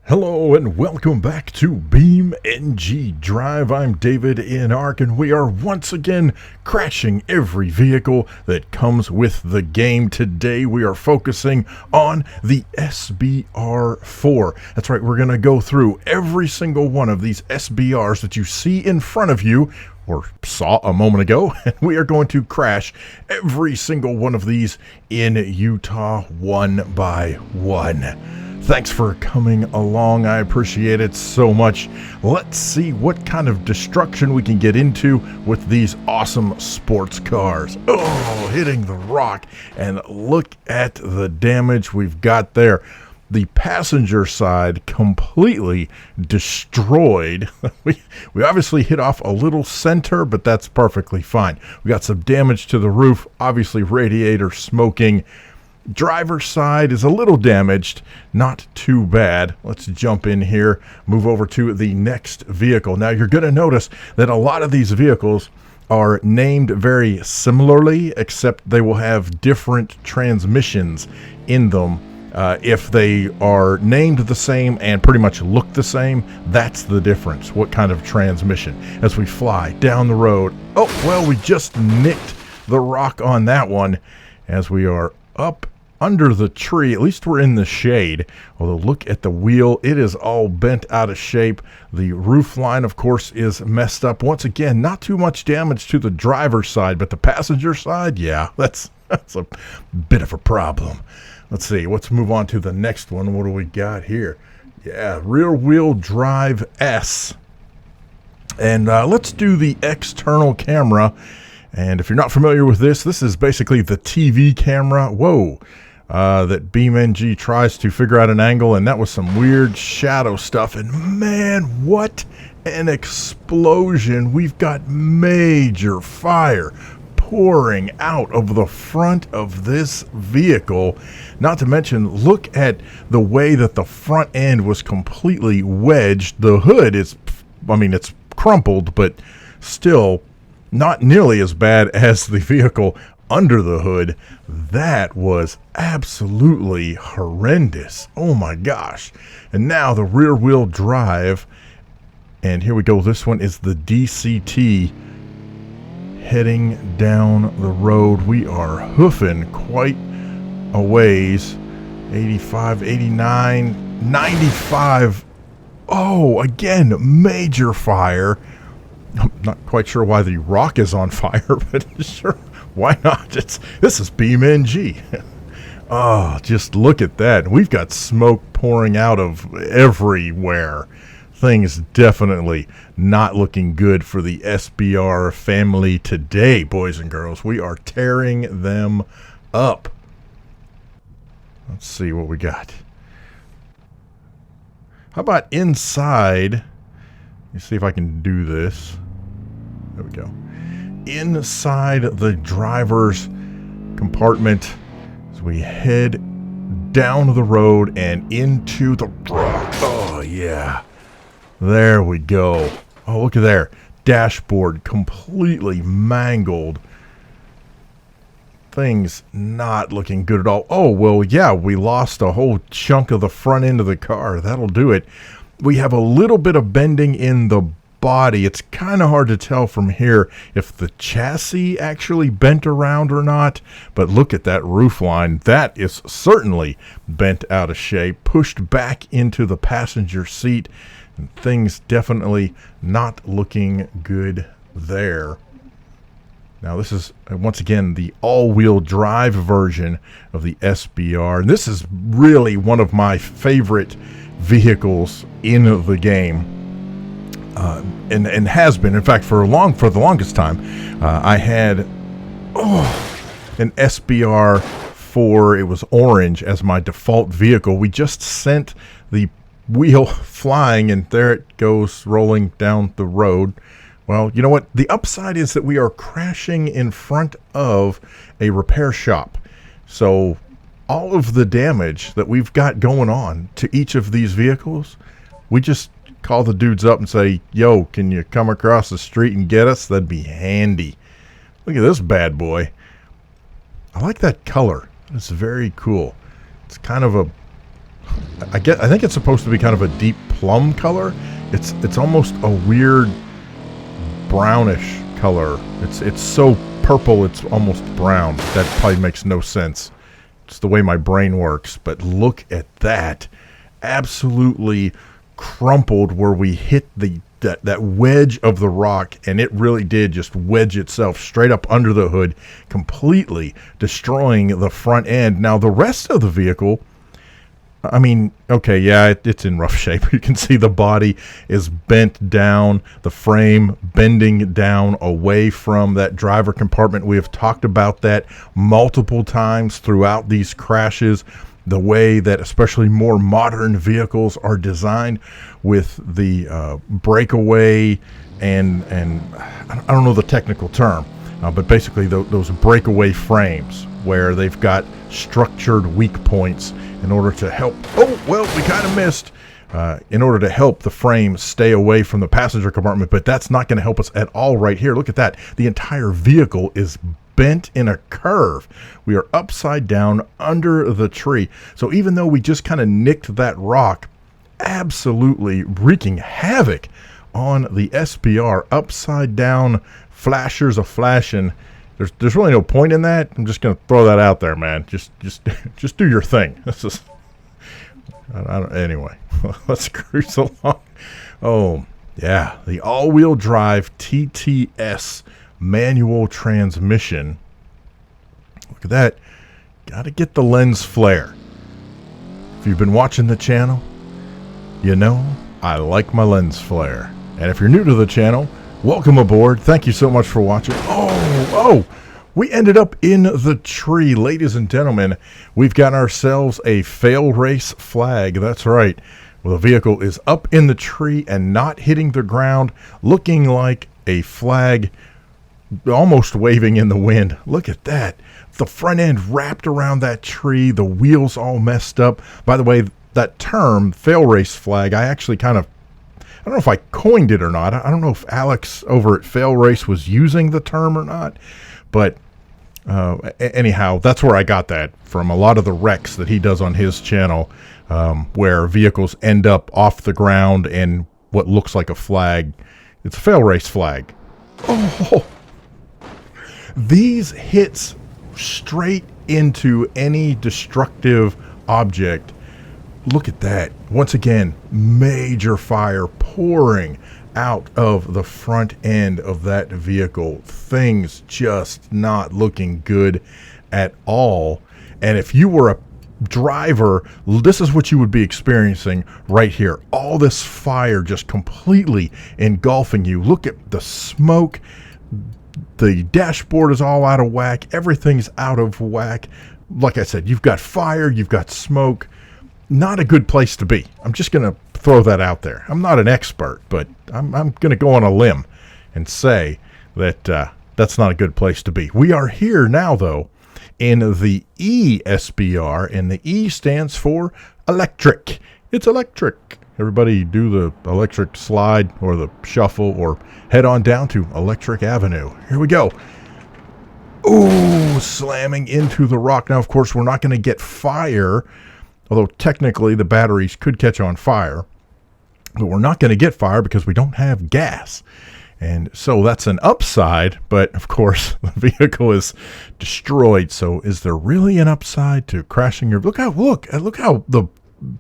Hello and welcome back to BeamNG Drive. I'm davidinark and we are once again crashing every vehicle that comes with the game. Today we are focusing on the SBR4. That's right, we're going to go through every single one of these SBRs that you see in front of you or saw a moment ago, and we are going to crash every single one of these in Utah one by one. Thanks for coming along. I appreciate it so much. Let's see what kind of destruction we can get into with these awesome sports cars. Oh, hitting the rock. And look at the damage we've got there. The passenger side completely destroyed. We obviously hit off a little center, but that's perfectly fine. We got some damage to the roof, obviously radiator smoking. Driver's side is a little damaged, not too bad. Let's jump in here, move over to the next vehicle. Now you're going to notice that a lot of these vehicles are named very similarly, except they will have different transmissions in them. If they are named the same and pretty much look the same, that's the difference. What kind of transmission? As we fly down the road. Oh, well, we just nicked the rock on that one as we are up under the tree. At least we're in the shade. Although look at the wheel, it is all bent out of shape. The roof line, of course, is messed up. Once again, not too much damage to the driver's side, but the passenger side, yeah, that's a bit of a problem. Let's see, let's move on to the next one. What do we got here? Yeah, rear wheel drive S. And let's do the external camera. And if you're not familiar with this, this is basically the TV camera. Whoa. That BeamNG tries to figure out an angle, and that was some weird shadow stuff. And man, what an explosion. We've got major fire pouring out of the front of this vehicle. Not to mention, look at the way that the front end was completely wedged. The hood is, I mean, it's crumpled, but still not nearly as bad as the vehicle under the hood. That was absolutely horrendous. Oh my gosh. And now the rear wheel drive, and here we go. This one is the DCT heading down the road. We are hoofing quite a ways. 85, 89, 95. Oh, again, major fire. I'm not quite sure why the rock is on fire, but sure, why not? This is BeamNG. Oh, just look at that. We've got smoke pouring out of everywhere. Things definitely not looking good for the SBR family today, boys and girls. We are tearing them up. Let's see what we got. How about inside? Let me see if I can do this. There we go. Inside the driver's compartment as we head down the road and into the rock. Oh, yeah. There we go. Oh, look at there. Dashboard completely mangled. Things not looking good at all. Oh, well, yeah, we lost a whole chunk of the front end of the car. That'll do it. We have a little bit of bending in the body. It's kind of hard to tell from here if the chassis actually bent around or not, but look at that roof line. That is certainly bent out of shape, pushed back into the passenger seat, and things definitely not looking good there. Now this is, once again, the all-wheel drive version of the SBR, and this is really one of my favorite vehicles in the game. And has been, in fact, for the longest time. I had an SBR4. It was orange as my default vehicle. We just sent the wheel flying, and there it goes rolling down the road. Well, you know what? The upside is that we are crashing in front of a repair shop. So all of the damage that we've got going on to each of these vehicles, we just call the dudes up and say, yo, can you come across the street and get us? That'd be handy. Look at this bad boy. I like that color. It's very cool. It's kind of a I think it's supposed to be kind of a deep plum color. It's almost a weird brownish color. It's so purple it's almost brown. That probably makes no sense. It's the way my brain works. But look at that. Absolutely crumpled where we hit that wedge of the rock, and it really did just wedge itself straight up under the hood, completely destroying the front end. Now the rest of the vehicle, I mean, okay, yeah, it's in rough shape. You can see the body is bent down, the frame bending down away from that driver compartment. We have talked about that multiple times throughout these crashes. The way that especially more modern vehicles are designed with the breakaway and I don't know the technical term, but basically those breakaway frames where they've got structured weak points in order to help. Oh, well, we kind of missed. In order to help the frame stay away from the passenger compartment, but that's not going to help us at all right here. Look at that. The entire vehicle is bent in a curve. We are upside down under the tree. So even though we just kind of nicked that rock, absolutely wreaking havoc on the SBR, upside down, flashers a flashing. There's really no point in that. I'm just gonna throw that out there, man. Just do your thing. This is anyway. Let's cruise along. Oh yeah, the all-wheel drive TTS manual transmission. Look at that. Got to get the lens flare. If you've been watching the channel, you know I like my lens flare. And if you're new to the channel, welcome aboard. Thank you so much for watching. Oh, we ended up in the tree, ladies and gentlemen. We've got ourselves a fail race flag. That's right. Well, the vehicle is up in the tree and not hitting the ground, looking like a flag almost waving in the wind. Look at that. The front end wrapped around that tree, the wheels all messed up. By the way, that term, fail race flag, I actually kind of, I don't know if I coined it or not. I don't know if Alex over at Fail Race was using the term or not, but anyhow, that's where I got that from. A lot of the wrecks that he does on his channel, where vehicles end up off the ground and what looks like a flag. It's a fail race flag. Oh, these hits straight into any destructive object. Look at that. Once again, major fire pouring out of the front end of that vehicle. Things just not looking good at all. And if you were a driver, this is what you would be experiencing right here. All this fire just completely engulfing you. Look at the smoke. The dashboard is all out of whack. Everything's out of whack. Like I said, you've got fire, you've got smoke. Not a good place to be. I'm just going to throw that out there. I'm not an expert, but I'm going to go on a limb and say that that's not a good place to be. We are here now, though, in the Esbr, and the E stands for electric. It's electric. Everybody do the electric slide or the shuffle or head on down to Electric Avenue. Here we go. Ooh, slamming into the rock. Now, of course, we're not going to get fire, although technically the batteries could catch on fire. But we're not going to get fire because we don't have gas. And so that's an upside, but of course the vehicle is destroyed. So is there really an upside to crashing your... Look how the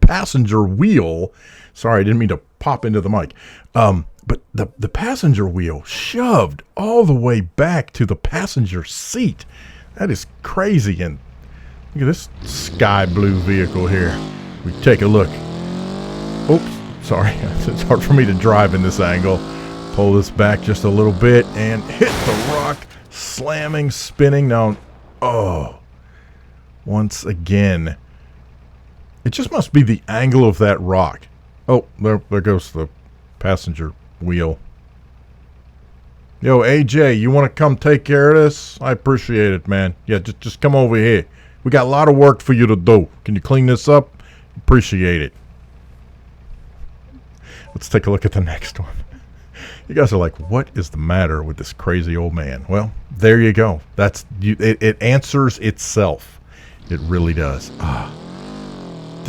passenger wheel... Sorry, I didn't mean to pop into the mic. But the passenger wheel shoved all the way back to the passenger seat. That is crazy. And look at this sky blue vehicle here. We take a look. Oops, sorry. It's hard for me to drive in this angle. Pull this back just a little bit and hit the rock, slamming, spinning. Now, oh, once again, it just must be the angle of that rock. Oh, there goes the passenger wheel. Yo, AJ, you want to come take care of this? I appreciate it, man. Yeah, just come over here. We got a lot of work for you to do. Can you clean this up? Appreciate it. Let's take a look at the next one. You guys are like, what is the matter with this crazy old man? Well, there you go. That's it answers itself. It really does.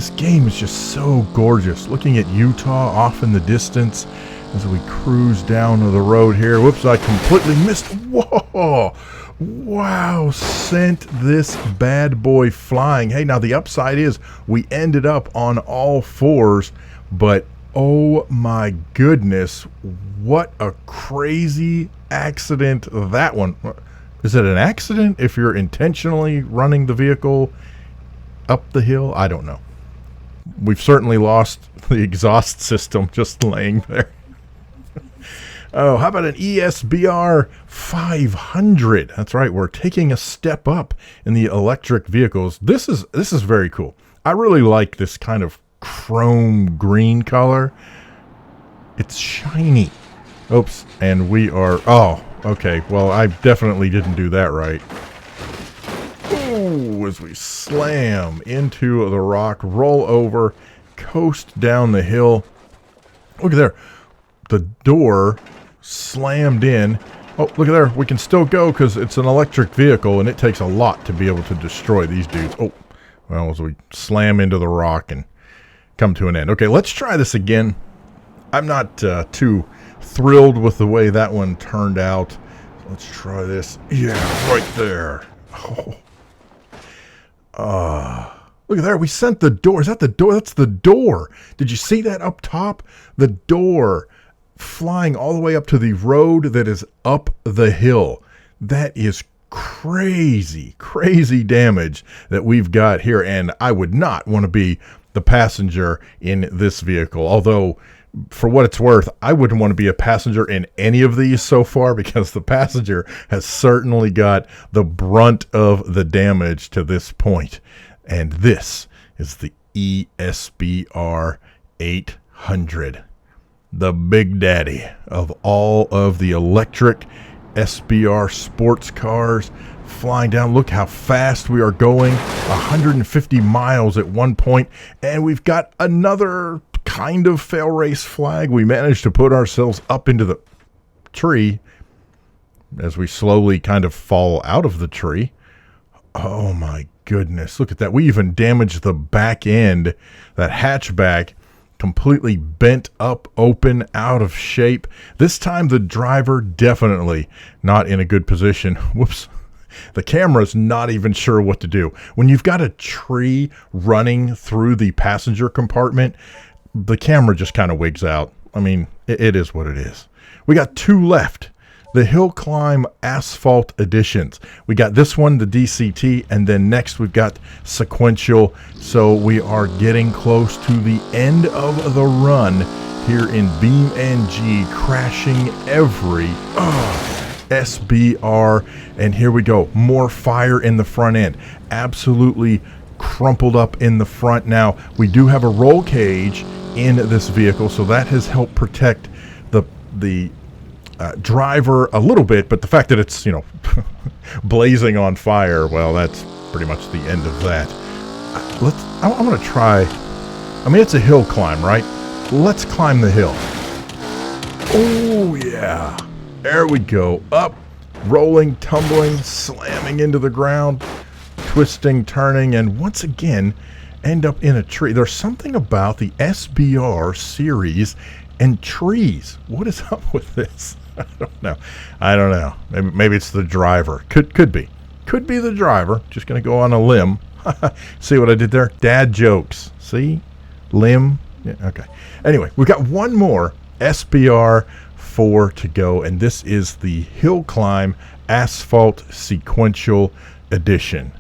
This game is just so gorgeous. Looking at Utah off in the distance as we cruise down the road here. Whoops, I completely missed. Whoa! Wow, sent this bad boy flying. Hey, now the upside is we ended up on all fours, but oh my goodness, what a crazy accident that one. Is it an accident if you're intentionally running the vehicle up the hill? I don't know. We've certainly lost the exhaust system just laying there. Oh, how about an Esbr 500? That's right, we're taking a step up in the electric vehicles. This is very cool. I really like this kind of chrome green color. It's shiny. Oops, and we are, oh, okay, well, I definitely didn't do that right. Ooh, as we slam into the rock, roll over, coast down the hill. Look at there. The door slammed in. Oh, look at there. We can still go because it's an electric vehicle and it takes a lot to be able to destroy these dudes. Oh, well, as we slam into the rock and come to an end. Okay, let's try this again. I'm not too thrilled with the way that one turned out. Let's try this. Yeah, right there. Oh. Look at there. We sent the door. Is that the door? That's the door. Did you see that up top? The door flying all the way up to the road that is up the hill. That is crazy, crazy damage that we've got here. And I would not want to be the passenger in this vehicle. Although, for what it's worth, I wouldn't want to be a passenger in any of these so far because the passenger has certainly got the brunt of the damage to this point. And this is the Esbr 800. The big daddy of all of the electric SBR sports cars flying down. Look how fast we are going, 150 miles at one point, and we've got another kind of fail race flag. We managed to put ourselves up into the tree as we slowly kind of fall out of the tree. Oh my goodness, look at that. We even damaged the back end, that hatchback, completely bent up, open, out of shape. This time the driver definitely not in a good position. Whoops. The camera's not even sure what to do. When you've got a tree running through the passenger compartment, the camera just kind of wigs out. I mean, it is what it is. We got two left. The Hill Climb Asphalt editions. We got this one, the DCT, and then next we've got Sequential. So we are getting close to the end of the run here in BeamNG, crashing every SBR. And here we go. More fire in the front end. Absolutely crumpled up in the front. Now, we do have a roll cage in this vehicle, so that has helped protect the driver a little bit, but the fact that it's, you know, blazing on fire, well, that's pretty much the end of that. I want to try, I mean, it's a hill climb, right? Let's climb the hill. Oh, yeah. There we go. Up, rolling, tumbling, slamming into the ground, twisting, turning, and once again, end up in a tree. There's something about the SBR series and trees. What is up with this? I don't know. Maybe it's the driver. Could be the driver. Just gonna go on a limb. See what I did there? Dad jokes. See, limb. Yeah, okay. Anyway, we've got one more SBR4 to go, and this is the Hill Climb Asphalt Sequential Edition.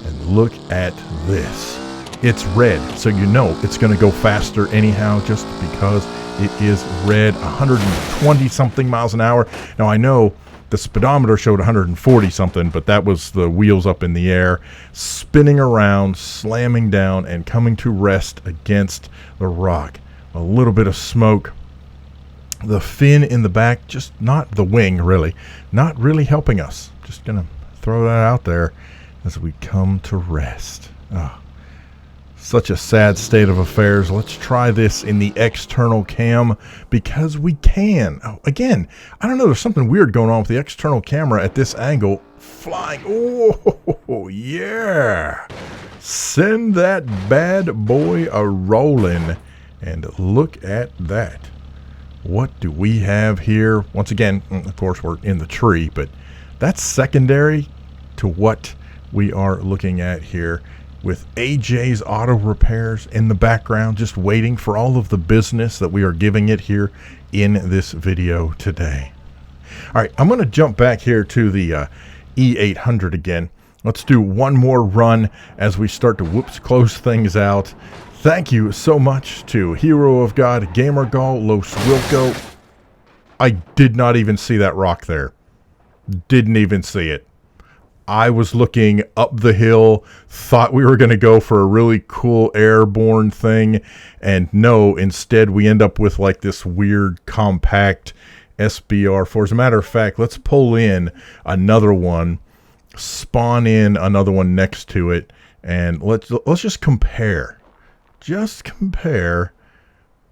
And look at this. It's red, so you know it's going to go faster anyhow, just because it is red. 120 something miles an hour. Now I know the speedometer showed 140 something, but that was the wheels up in the air, spinning around, slamming down, and coming to rest against the rock. A little bit of smoke. The fin in the back, just not the wing really, not really helping us. Just gonna throw that out there as we come to rest. Such a sad state of affairs. Let's try this in the external cam because we can. Oh, again, I don't know. There's something weird going on with the external camera at this angle. Flying. Oh, yeah. Send that bad boy a rolling. And look at that. What do we have here? Once again, of course, we're in the tree, but that's secondary to what we are looking at here, with AJ's Auto Repairs in the background, just waiting for all of the business that we are giving it here in this video today. All right, I'm going to jump back here to the E800 again. Let's do one more run as we start to close things out. Thank you so much to Hero of God, GamerGull, LosWilko. I did not even see that rock there. Didn't even see it. I was looking up the hill, thought we were going to go for a really cool airborne thing, and no, instead we end up with like this weird compact SBR4. As a matter of fact, let's pull in another one, spawn in another one next to it, and let's just compare. Just compare.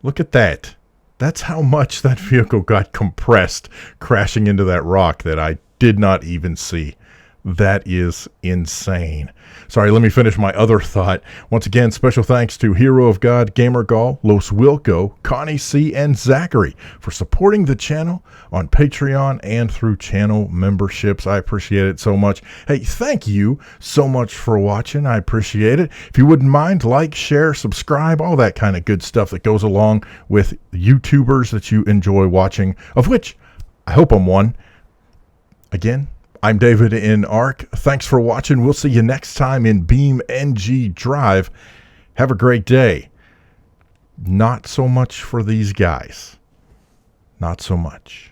Look at that. That's how much that vehicle got compressed crashing into that rock that I did not even see. That is insane. Sorry, let me finish my other thought. Once again, special thanks to Hero of God, GamerGull, LosWilko, Connie C, and Zachary for supporting the channel on Patreon and through channel memberships. I appreciate it so much. Hey, thank you so much for watching. I appreciate it. If you wouldn't mind, like, share, subscribe, all that kind of good stuff that goes along with YouTubers that you enjoy watching, of which I hope I'm one. Again, I'm davidinark. Thanks for watching. We'll see you next time in BeamNG Drive. Have a great day. Not so much for these guys. Not so much.